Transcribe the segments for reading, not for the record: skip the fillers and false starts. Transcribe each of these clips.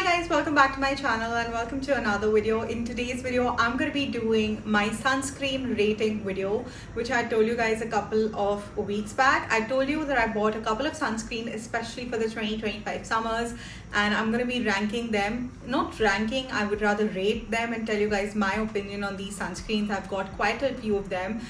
guys, welcome back to my channel and welcome to another video. In today's video, I'm going to be doing my sunscreen rating video, which I told you guys a couple of weeks back. I told you that I bought a couple of sunscreen, especially for the 2025 summers, and I'm going to be ranking them. Not ranking, I would rather rate them and tell you guys my opinion on these sunscreens. I've got quite a few of them.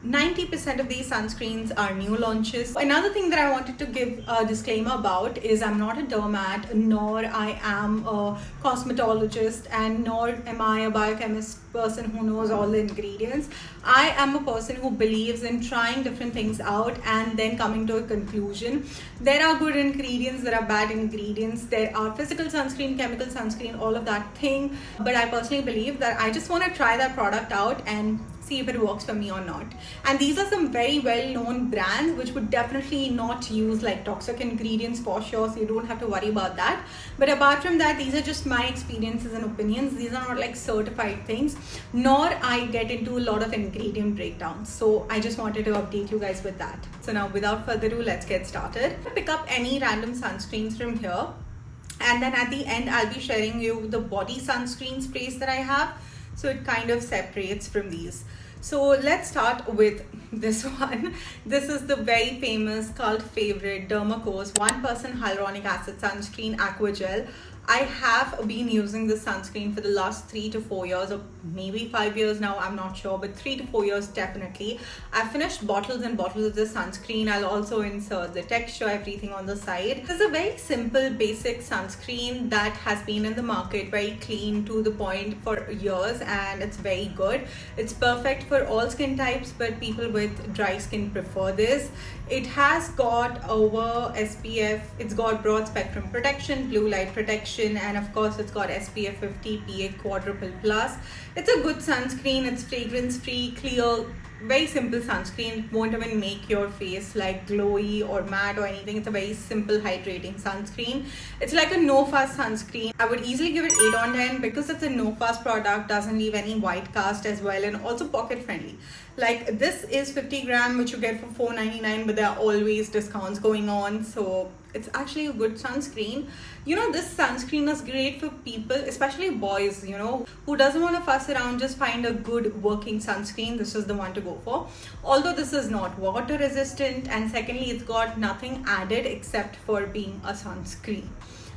90% of these sunscreens are new launches. Another thing that I wanted to give a disclaimer about is I'm not a dermat, nor I am a cosmetologist, and nor am I a biochemist person who knows all the ingredients. I am a person who believes in trying different things out and then coming to a conclusion. There are good ingredients, there are bad ingredients, there are physical sunscreen, chemical sunscreen, all of that thing. But I personally believe that I just want to try that product out and see if it works for me or not. And these are some very well-known brands which would definitely not use like toxic ingredients for sure, so you don't have to worry about that. But apart from that, these are just my experiences and opinions. These are not like certified things, nor I get into a lot of ingredient breakdowns. So I just wanted to update you guys with that. So now without further ado, let's get started. Pick up any random sunscreens from here, and then at the end I'll be sharing you the body sunscreen sprays that I have, so it kind of separates from these. So let's start with this one. This is the very famous cult favorite Dermaco's 1% hyaluronic acid sunscreen aqua gel. I have been using this sunscreen for the last 3 to 4 years, or maybe 5 years now, I'm not sure, but 3 to 4 years definitely. I've finished bottles and bottles of this sunscreen. I'll also insert the texture, everything on the side. This is a very simple, basic sunscreen that has been in the market, very clean to the point for years, and it's very good. It's perfect for all skin types, but people with dry skin prefer this. It has got over SPF, it's got broad spectrum protection, blue light protection, and of course it's got SPF 50 PA quadruple plus. It's a good sunscreen. It's fragrance free, clear, very simple sunscreen. It won't even make your face like glowy or matte or anything. It's a very simple hydrating sunscreen. It's like a no fuss sunscreen. I would easily give it 8 on 10 because it's a no fuss product, doesn't leave any white cast as well, and also pocket friendly. Like this is 50 gram, which you get for $4.99, but there are always discounts going on, so it's actually a good sunscreen. You know, this sunscreen is great for people, especially boys, you know, who doesn't want to fuss around, just find a good working sunscreen. This is the one to go for. Although this is not water resistant, and secondly, it's got nothing added except for being a sunscreen.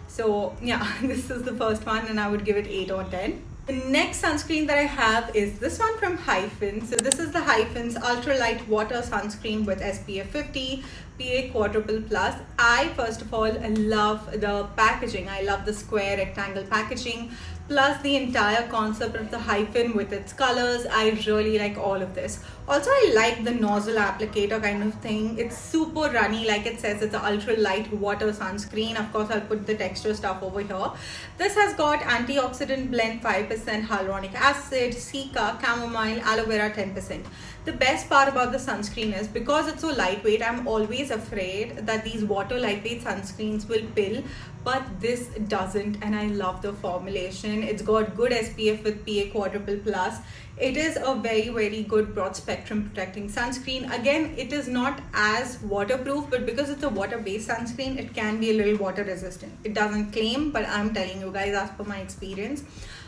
So yeah, this is the first one, and I would give it 8 on 10. The next sunscreen that I have is this one from Hyphen. So this is the Hyphen's ultralight water sunscreen with SPF 50 PA quadruple plus. I first of all love the packaging. I love the square rectangle packaging, plus the entire concept of the Hyphen with its colors. I really like all of this. Also, I like the nozzle applicator kind of thing. It's super runny, like it says. It's an ultra light water sunscreen. Of course, I'll put the texture stuff over here. This has got antioxidant blend 5% hyaluronic acid, cica, chamomile, aloe vera 10%. The best part about the sunscreen is because it's so lightweight, I'm always afraid that these water lightweight sunscreens will pill, but this doesn't, and I love the formulation. It's got good SPF with PA quadruple plus. It is a very good broad spectrum protecting sunscreen. Again, it is not as waterproof, but because it's a water based sunscreen, it can be a little water resistant. It doesn't claim, but I'm telling you guys as per my experience.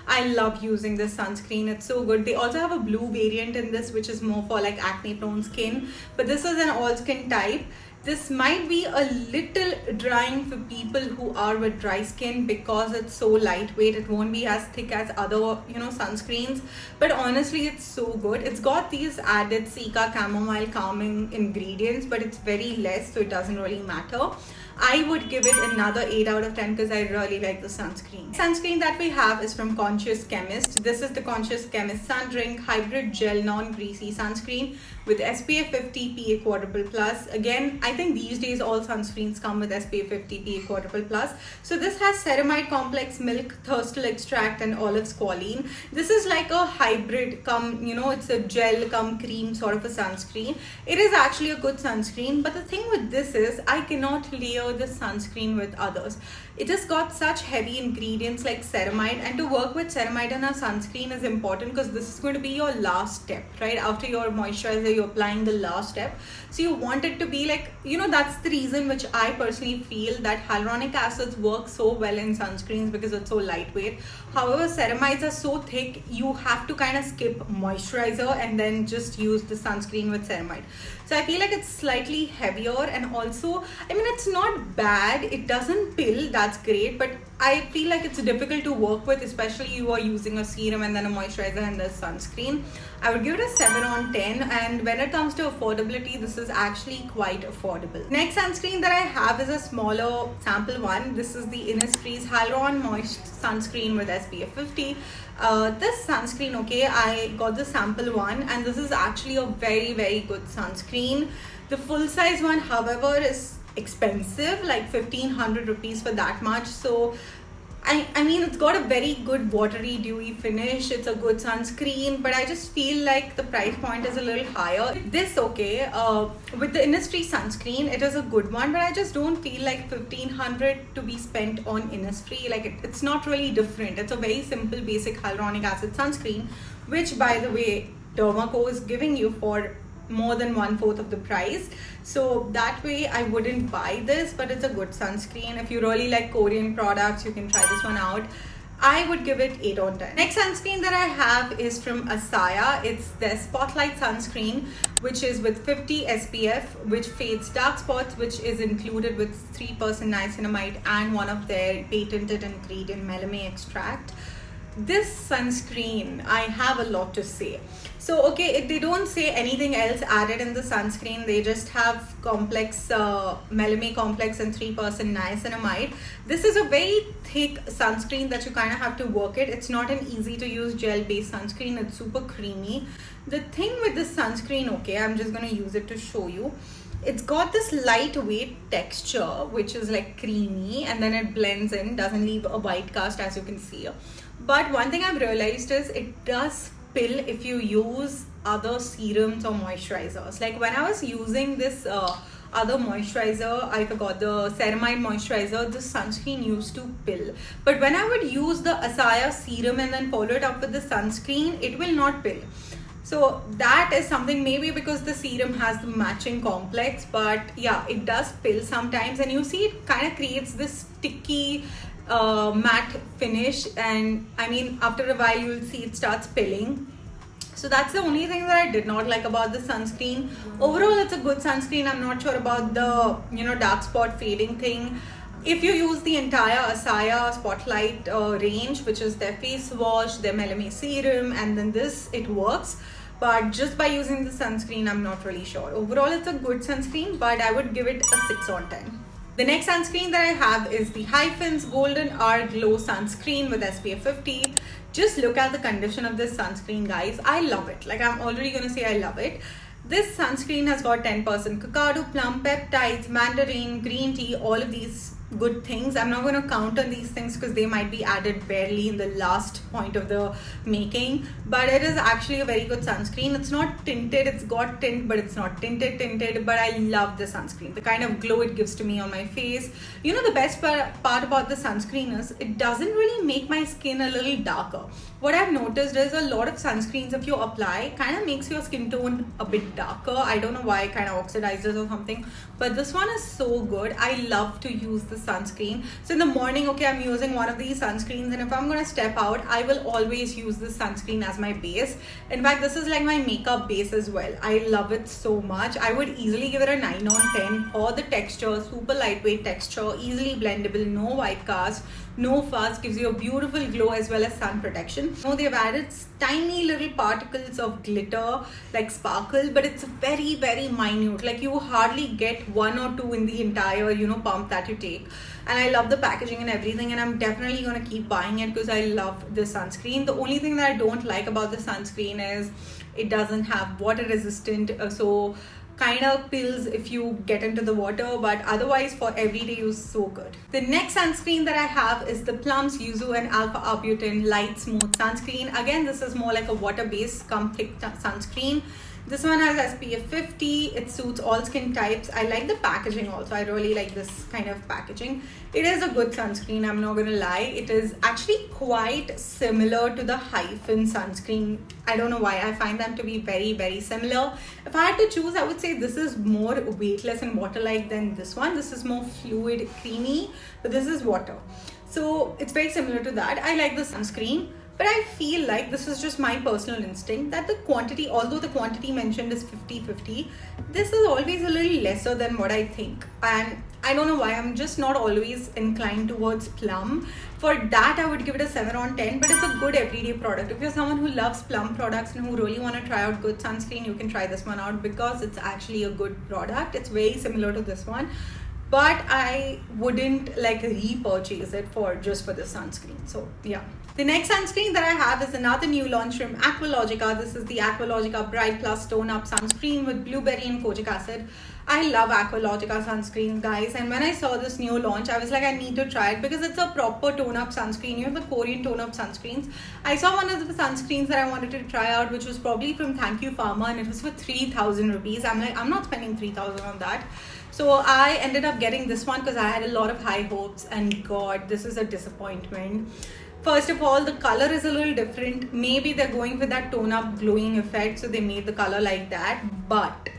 I love using this sunscreen. It's so good. They also have a blue variant in this, which is more for like acne prone skin, but this is an all skin type. This might be a little drying for people who are with dry skin because it's so lightweight. It won't be as thick as other, you know, sunscreens, but honestly it's so good. It's got these added cica, chamomile calming ingredients, but it's very less, so it doesn't really matter. I would give it another 8 out of 10 because I really like the sunscreen. Sunscreen that we have is from Conscious Chemist. This is the Conscious Chemist Sun Drink Hybrid Gel Non-Greasy Sunscreen with SPF 50 PA quadruple plus. Again, I think these days all sunscreens come with SPF 50 PA quadruple plus. So this has ceramide complex, milk, thirstal extract, and olive squalene. This is like a hybrid come, you know, it's a gel come cream sort of a sunscreen. It is actually a good sunscreen, but the thing with this is I cannot layer compare this sunscreen with others. It has got such heavy ingredients like ceramide, and to work with ceramide in a sunscreen is important because this is going to be your last step, right? After your moisturizer, you're applying the last step. So you want it to be like, that's the reason which I personally feel that hyaluronic acids work so well in sunscreens because it's so lightweight. However, ceramides are so thick, you have to kind of skip moisturizer and then just use the sunscreen with ceramide. So I feel like it's slightly heavier, and also, it's not bad. It doesn't pill, that's great, but I feel like it's difficult to work with, especially you are using a serum and then a moisturizer and the sunscreen. I would give it a 7 on 10, and when it comes to affordability, this is actually quite affordable. Next sunscreen that I have is a smaller sample one. This is the Innisfree's Hyaluron Moist Sunscreen with SPF 50. This sunscreen, okay, I got the sample one, and this is actually a very, very good sunscreen. The full size one, however, is expensive, like 1500 rupees for that much. So it's got a very good watery dewy finish. It's a good sunscreen, but I just feel like the price point is a little higher. This, okay, with the Innisfree sunscreen, it is a good one, but I just don't feel like 1500 to be spent on Innisfree. Like it's not really different. It's a very simple basic hyaluronic acid sunscreen, which, by the way, Dermaco is giving you for more than 1/4 of the price. So that way I wouldn't buy this, but it's a good sunscreen. If you really like Korean products, you can try this one out. I would give it 8 on 10. Next sunscreen that I have is from Asaya. It's their Spotlight sunscreen, which is with 50 SPF, which fades dark spots, which is included with 3% niacinamide and one of their patented ingredient, melamine extract. This sunscreen, I have a lot to say. So, okay, they don't say anything else added in the sunscreen. They just have complex, melamine complex and 3% niacinamide. This is a very thick sunscreen that you kind of have to work it. It's not an easy to use gel based sunscreen. It's super creamy. The thing with this sunscreen, okay, I'm just going to use it to show you. It's got this lightweight texture, which is like creamy, and then it blends in, doesn't leave a white cast, as you can see. But one thing I've realized is it does pill if you use other serums or moisturizers. Like when I was using this other moisturizer, I forgot, the ceramide moisturizer, the sunscreen used to pill. But when I would use the Asaya serum and then follow it up with the sunscreen, it will not pill. So that is something, maybe because the serum has the matching complex, but yeah, it does pill sometimes, and you see it kind of creates this sticky matte finish, and after a while you'll see it starts pilling. So that's the only thing that I did not like about the sunscreen. Overall, it's a good sunscreen. I'm not sure about the dark spot fading thing. If you use the entire Asaya Spotlight range, which is their face wash, their melamine serum, and then this, it works. But just by using the sunscreen, I'm not really sure. Overall, it's a good sunscreen, but I would give it a 6 on 10. The next sunscreen that I have is the Hyphens Golden Hour Glow Sunscreen with SPF 50. Just look at the condition of this sunscreen, guys. I love it. Like, I'm already going to say I love it. This sunscreen has got 10% cacao, plum, peptides, mandarin, green tea, all of these good things. I'm not going to count on these things because they might be added barely in the last point of the making, but it is actually a very good sunscreen. It's not tinted, it's got tint, but it's not tinted, but I love the sunscreen, the kind of glow it gives to me on my face. The best part about the sunscreen is it doesn't really make my skin a little darker. What I've noticed is a lot of sunscreens, if you apply, kind of makes your skin tone a bit darker. I don't know why, it kind of oxidizes or something, but this one is so good. I love to use the sunscreen. So in the morning, okay, I'm using one of these sunscreens, and if I'm going to step out, I will always use this sunscreen as my base. In fact, this is like my makeup base as well. I love it so much. I would easily give it a 9 on 10 for the texture, super lightweight texture, easily blendable, no white cast, no fuzz, gives you a beautiful glow as well as sun protection. They've added tiny little particles of glitter, like sparkle, but it's very, very minute. Like you hardly get 1 or 2 in the entire, pump that you take. And I love the packaging and everything, and I'm definitely going to keep buying it because I love this sunscreen. The only thing that I don't like about the sunscreen is it doesn't have water resistant, so kind of pills if you get into the water, but otherwise for everyday use, so good. The next sunscreen that I have is the Plum's Yuzu and Alpha Arbutin Light Smooth Sunscreen. Again, this is more like a water-based thick sunscreen. This one has SPF 50. It suits all skin types. I like the packaging also. I really like this kind of packaging. It is a good sunscreen, I'm not gonna lie. It is actually quite similar to the Hyphen sunscreen. I don't know why. I find them to be very similar. If I had to choose, I would say this is more weightless and water-like than this one. This is more fluid, creamy, but this is water. So it's very similar to that. I like the sunscreen. But I feel like this is just my personal instinct that the quantity, although the quantity mentioned is 50-50, this is always a little lesser than what I think. And I don't know why, I'm just not always inclined towards plum. For that, I would give it a 7 on 10, but it's a good everyday product. If you're someone who loves plum products and who really want to try out good sunscreen, you can try this one out because it's actually a good product. It's very similar to this one, but I wouldn't like repurchase it just for the sunscreen. So yeah. The next sunscreen that I have is another new launch from Aqualogica. This is the Aqualogica Bright Plus Tone Up Sunscreen with blueberry and kojic acid. I love Aqualogica sunscreens, guys, and when I saw this new launch, I was like, I need to try it because it's a proper tone up sunscreen. You know, the Korean tone up sunscreens. I saw one of the sunscreens that I wanted to try out, which was probably from Thank You Pharma, and it was for 3,000 rupees. I'm like, I'm not spending 3,000 on that. So I ended up getting this one because I had a lot of high hopes, and God, this is a disappointment. First of all, the color is a little different. Maybe they're going with that tone up glowing effect, so they made the color like that. But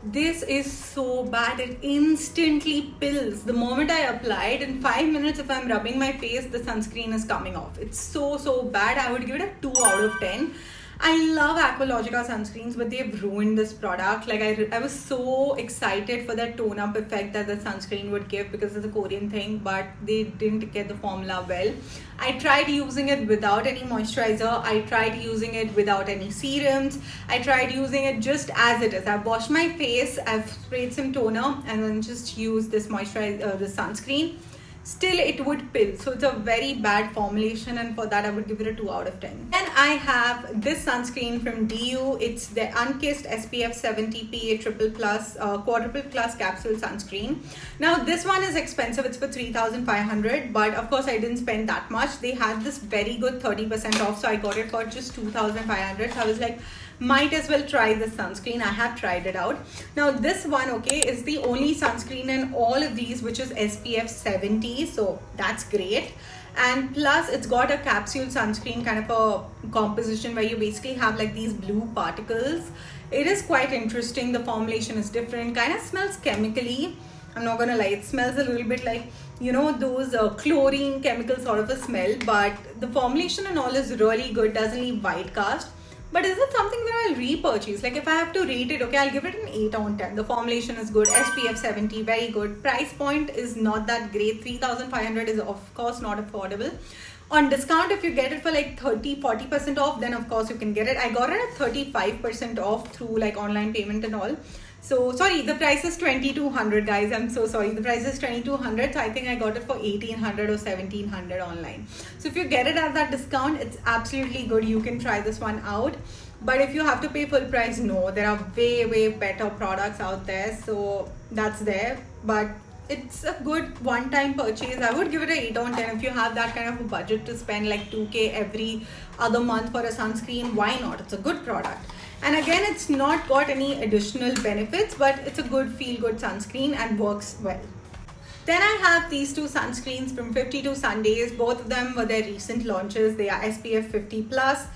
this is so bad. It instantly pills. The moment I apply it, in 5 minutes, if I'm rubbing my face, the sunscreen is coming off. It's so bad. I would give it a 2 out of 10. I love Aqualogica sunscreens, but they've ruined this product. Like I was so excited for that tone up effect that the sunscreen would give because it's a Korean thing, but they didn't get the formula well. I tried using it without any moisturizer. I tried using it without any serums. I tried using it just as it is. I've washed my face, I've sprayed some toner, and then just used this moisturizer, the sunscreen. Still it would pill, so it's a very bad formulation, and for that I would give it a 2 out of 10. Then I have this sunscreen from DU. It's the Unkissed SPF 70 PA triple plus quadruple plus capsule sunscreen. Now this one is expensive. It's for 3,500, but of course I didn't spend that much. They had this very good 30% off, so I got it for just 2,500. So I was like, might as well try this sunscreen. I have tried it out. Now this one, okay, is the only sunscreen in all of these which is SPF 70, so that's great. And plus it's got a capsule sunscreen kind of a composition where you basically have like these blue particles. It is quite interesting. The formulation is different, kind of smells chemically. I'm not gonna lie, it smells a little bit like, you know, those chlorine chemical sort of a smell, but the formulation and all is really good, doesn't leave white cast. But is it something that I'll repurchase? Like if I have to rate it, okay, I'll give it an 8 on 10. The formulation is good, SPF 70, very good. Price point is not that great. 3,500 is of course not affordable. On discount, if you get it for like 30-40% off, then of course you can get it. I got it at 35% off through like online payment and all. So sorry, the price is 2,200, guys. I'm so sorry. The price is 2,200. So I think I got it for 1,800 or 1,700 online. So if you get it at that discount, it's absolutely good. You can try this one out. But if you have to pay full price, no, there are way better products out there. So that's there. But it's a good one-time purchase. I would give it an 8 on 10. If you have that kind of a budget to spend like 2K every other month for a sunscreen, why not? It's a good product. And again, it's not got any additional benefits, but it's a good feel-good sunscreen and works well. Then I have these two sunscreens from 52 Sundays. Both of them were their recent launches. They are SPF 50 plus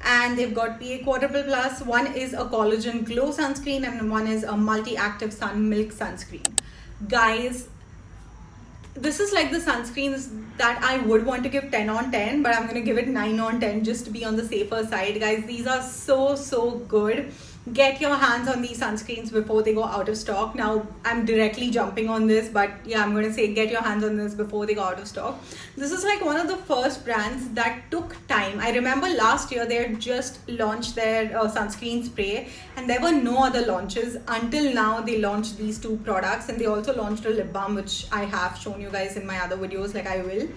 and they've got PA quadruple plus. One is a collagen glow sunscreen and one is a multi-active sun milk sunscreen. Guys, this is like the sunscreens that I would want to give 10 on 10, but I'm going to give it 9 on 10 just to be on the safer side. Guys, these are so good. Get your hands on these sunscreens before they go out of stock. Now, I'm directly jumping on this, but yeah, I'm going to say get your hands on this before they go out of stock. This is like one of the first brands that took time. I remember last year they had just launched their sunscreen spray and there were no other launches until now. They launched these two products and they also launched a lip balm, which I have shown you guys in my other videos, like I will.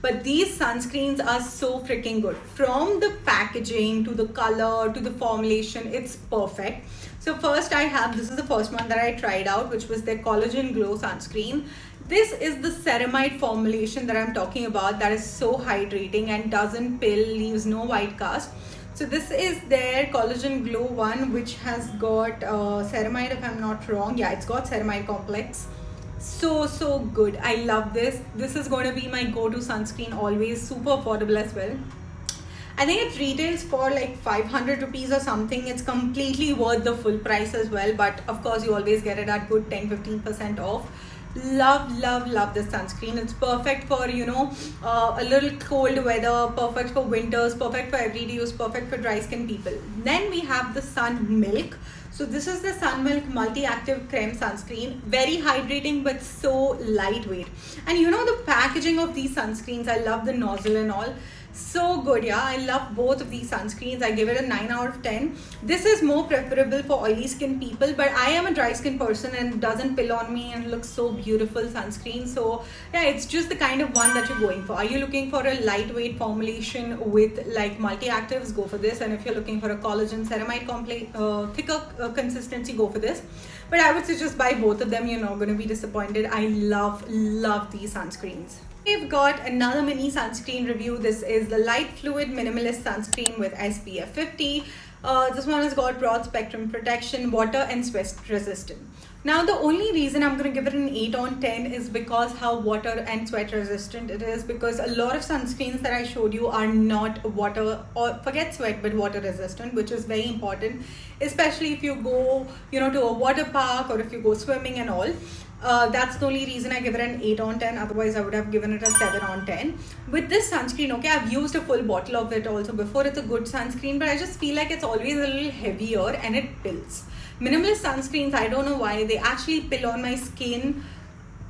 But these sunscreens are so freaking good. From the packaging to the color to the formulation, it's perfect. So first I have, this is the first one that I tried out, which was their collagen glow sunscreen. This is the ceramide formulation that I'm talking about that is so hydrating and doesn't pill, leaves no white cast. So this is their Collagen Glow one, which has got ceramide, if I'm not wrong. Yeah, it's got ceramide complex. So good. I love this. This is going to be my go-to sunscreen always. Super affordable as well. I think it retails for like 500 rupees or something. It's completely worth the full price as well, but of course you always get it at good 10-15% off. Love this sunscreen. It's perfect for, you know, a little cold weather, perfect for winters, perfect for everyday use, perfect for dry skin people. Then we have the Sun Milk. So this is the Sun Milk multi-active creme sunscreen. Very hydrating but so lightweight. And you know the packaging of these sunscreens, I love the nozzle and all. So good, yeah. I love both of these sunscreens. I give it a 9 out of 10. This is more preferable for oily skin people, but I am a dry skin person and it doesn't pill on me and looks so beautiful sunscreen. So yeah, it's just the kind of one that you're going for. Are you looking for a lightweight formulation with like multi-actives? Go for this. And if you're looking for a collagen ceramide thicker consistency, go for this. But I would suggest buy both of them. You're not going to be disappointed. I love these sunscreens. We've got another mini sunscreen review. This is the Light Fluid Minimalist Sunscreen with SPF 50. This one has got broad spectrum protection, water and sweat resistant. Now the only reason I'm going to give it an 8 on 10 is because how water and sweat resistant it is, because a lot of sunscreens that I showed you are not water, or forget sweat, but water resistant, which is very important, especially if you go, you know, to a water park or if you go swimming and all. That's the only reason I give it an 8 on 10. Otherwise I would have given it a 7 on 10. With this sunscreen, okay, I've used a full bottle of it also before. It's a good sunscreen, but I just feel like it's always a little heavier and it pills. Minimalist sunscreens, I don't know why, they actually pill on my skin.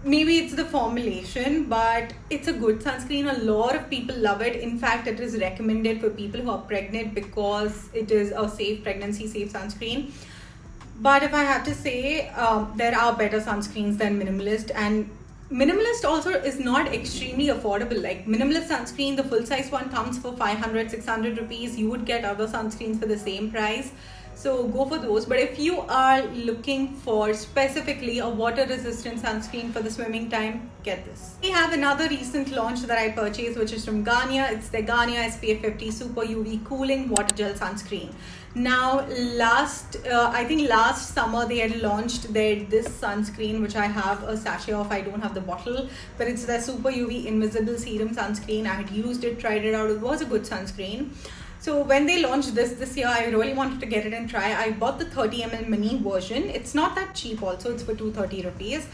Maybe it's the formulation, but it's a good sunscreen. A lot of people love it. In fact, it is recommended for people who are pregnant because it is a safe pregnancy safe sunscreen. But if I have to say, there are better sunscreens than Minimalist, and Minimalist also is not extremely affordable. Like Minimalist sunscreen, the full size one comes for 500-600 rupees. You would get other sunscreens for the same price. So go for those. But if you are looking for specifically a water resistant sunscreen for the swimming time, get this. We have another recent launch that I purchased, which is from Garnier. It's the Garnier SPF 50 Super UV Cooling Water Gel Sunscreen. Now I think last summer they had launched this sunscreen, which I have a sachet of. I don't have the bottle, but it's the Super UV Invisible Serum Sunscreen. I had used it, tried it out. It was a good sunscreen. So when they launched this year, I really wanted to get it and try. I bought the 30 ml mini version. It's not that cheap also. It's for 230 rupees.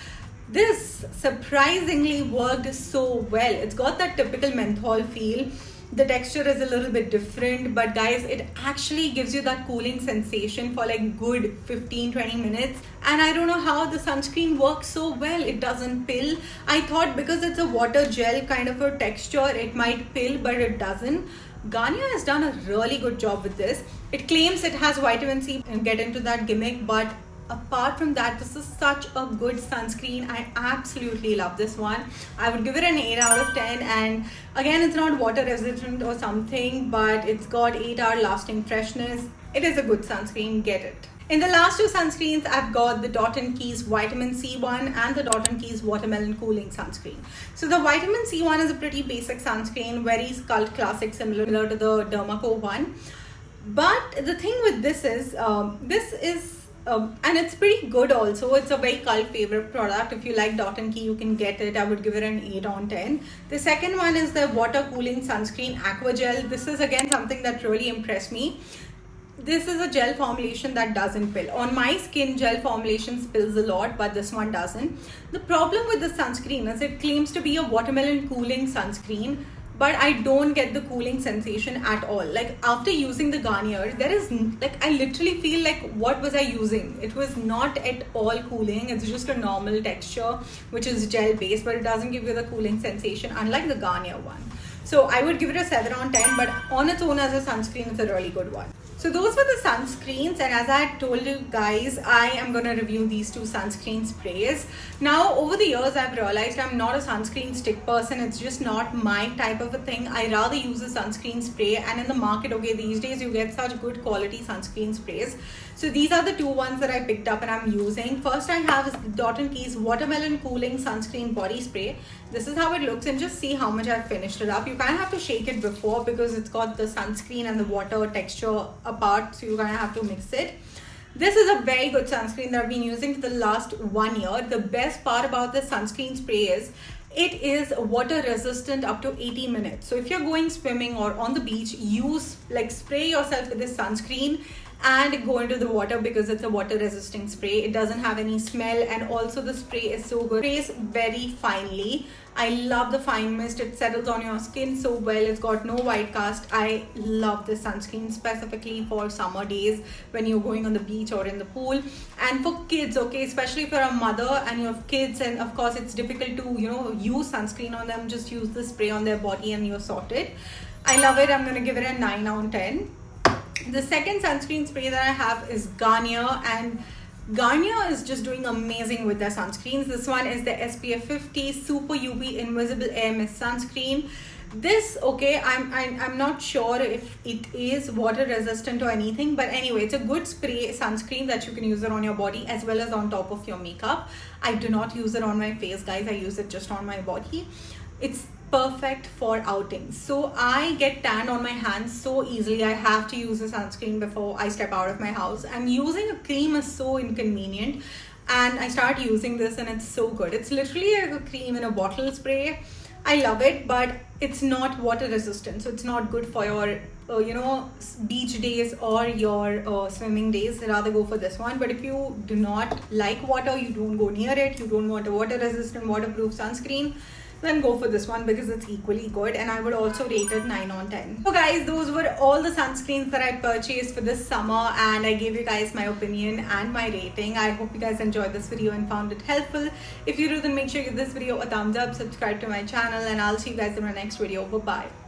This surprisingly worked so well. It's got that typical menthol feel. The texture is a little bit different, but guys, it actually gives you that cooling sensation for like good 15-20 minutes. And I don't know how the sunscreen works so well. It doesn't pill. I thought because it's a water gel kind of a texture, it might pill, but it doesn't. Garnier has done a really good job with this. It claims it has vitamin C and get into that gimmick, but apart from that, this is such a good sunscreen. I absolutely love this one. I would give it an 8 out of 10, and again, it's not water resistant or something, but it's got 8-hour lasting freshness. It is a good sunscreen, get it. In the last two sunscreens, I've got the Dot & Key's Vitamin C one and the Dot & Key's Watermelon Cooling Sunscreen. So the Vitamin C one is a pretty basic sunscreen, very cult classic, similar to the Dermaco one. But the thing with this is, and it's pretty good also. It's a very cult favorite product. If you like Dot & Key, you can get it. I would give it an 8 on 10. The second one is the Water Cooling Sunscreen Aqua Gel. This is again something that really impressed me. This is a gel formulation that doesn't pill. On my skin, gel formulation spills a lot, but this one doesn't. The problem with the sunscreen is it claims to be a watermelon cooling sunscreen, but I don't get the cooling sensation at all. Like after using the Garnier, there is like, I literally feel like, what was I using? It was not at all cooling. It's just a normal texture, which is gel based, but it doesn't give you the cooling sensation, unlike the Garnier one. So I would give it a 7 on 10, but on its own as a sunscreen, it's a really good one. So those were the sunscreens, and as I had told you guys, I am going to review these two sunscreen sprays. Now over the years I've realized I'm not a sunscreen stick person. It's just not my type of a thing. I rather use a sunscreen spray, and in the market, okay, these days you get such good quality sunscreen sprays. So these are the two ones that I picked up and I'm using. First I have is the Dot & Key's Watermelon Cooling Sunscreen Body Spray. This is how it looks, and just see how much I've finished it up. You kind of have to shake it before because it's got the sunscreen and the water texture apart, so you kind of have to mix it. This is a very good sunscreen that I've been using for the last 1 year. The best part about this sunscreen spray is it is water resistant up to 80 minutes. So if you're going swimming or on the beach, use spray yourself with this sunscreen and go into the water because it's a water resisting spray. It doesn't have any smell, and also the spray is so good. It sprays very finely. I love the fine mist. It settles on your skin so well. It's got no white cast. I love this sunscreen specifically for summer days when you're going on the beach or in the pool. And for kids, okay, especially if you're a mother and you have kids, and of course it's difficult to use sunscreen on them, just use the spray on their body and you're sorted. I love it. I'm gonna give it a 9 out of 10. The second sunscreen spray that I have is Garnier, and Garnier is just doing amazing with their sunscreens. This one is the SPF 50 Super UV Invisible Air Mist Sunscreen. This, okay, I'm not sure if it is water resistant or anything, but anyway, it's a good spray sunscreen that you can use it on your body as well as on top of your makeup. I do not use it on my face, guys. I use it just on my body. It's perfect for outings. So I get tanned on my hands so easily. I have to use a sunscreen before I step out of my house, and using a cream is so inconvenient, and I start using this and it's so good. It's literally like a cream in a bottle spray. I love it, but it's not water resistant, so it's not good for your beach days or your swimming days. Rather go for this one. But if you do not like water, you don't go near it, you don't want a water resistant waterproof sunscreen, then go for this one because it's equally good, and I would also rate it 9 on 10. So guys, those were all the sunscreens that I purchased for this summer, and I gave you guys my opinion and my rating. I hope you guys enjoyed this video and found it helpful. If you do, then make sure you give this video a thumbs up, subscribe to my channel, and I'll see you guys in my next video. Bye bye.